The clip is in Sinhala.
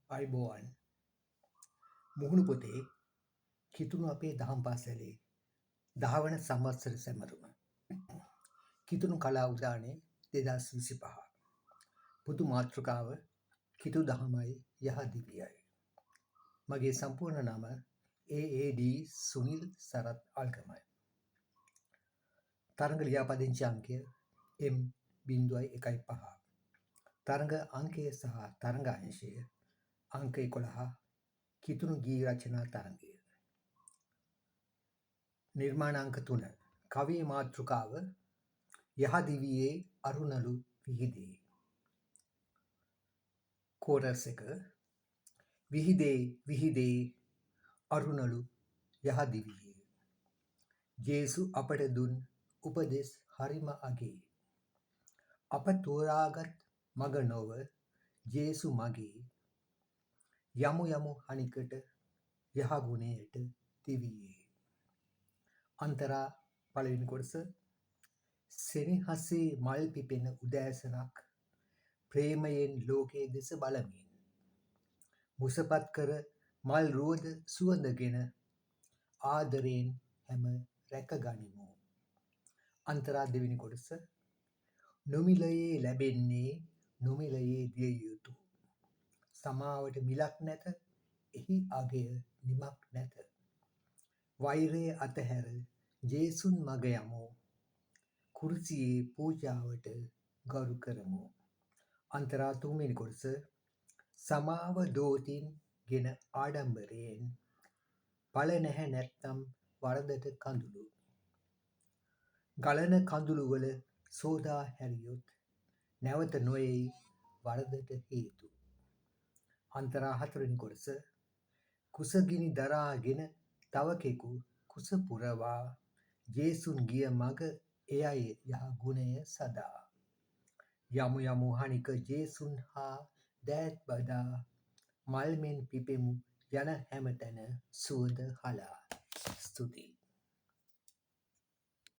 අයිබෝවන් මුහුණු පොතේ කිතුුණු අපේ දහම් පාසැලේ දහවන සංවත්සර සැමරුම කිතුුණු කලා උදානය 2025 පුදු මාතෘකාව කිතු දහමයි යහදිවියයි. මගේ සම්පූර්ණ නම AAD සුනිල් සරත් අල්කමයි. තරඟ ලියාපදිංචි අංකය M.1.5. තරඟ අංකය සහ තරඟ අංශය අංක 11 කිතුුණු ගී රචනා තරඟය. නිර්මාණාංක 3 කවියේ මාතෘකාව යහදිවියේ අරුණළු විහිදේ. කෝරස් එක විහිදේ විහිදේ අරුණළු යහදිවියේ ජේසු අපට දුන් උපදෙස් හරිම අගේ. අප තෝරාගත් මග නොව ජේසු මගේ යමු යමු හනිකට යහගුණයට දිවියේ. අන්තරා පළවෙනි කොටස සෙනෙහසේ මල් පිපෙන උදෑසනක් ප්‍රේමයෙන් ලෝකයේ දෙස බලමින් මුසපත් කර මල් රුවද සුවඳගෙන ආදරයෙන් හැම රැකගනිමු. අන්තරා දෙවෙනි කොටස නොමිලයේ ලැබෙන්නේ නොමිලයේ දිය යුතු සමාවට මිලක් නැත එහි අගය නිමක් නැත. වෛරය අතහැර ජේසුන් මග යමු කුරුසියේ පූජාවට ගරු කරමු. අන්තරා තුන්වෙනි කොටස සමාව දෝතින් ගෙන ආඩම්බරයෙන් ඵල නැහැ නැත්නම් වරදට කඳුළු ගලන කඳුළුවල සෝදා හැරියොත් නැවත නොෙයි වරදට හේතු. අන්තරා හතරවෙනි කොටස කුසගිනි දරාගෙන තවකෙකු කුස පුරවා ජේසුන් ගිය මග එයයි යහගුණය සදා. යමු යමු හනික ජේසුන් හා දෑත් බදා මල්මෙන් පිපෙමු යන හැමතැන සුවඳ හලා. ස්තුතියි.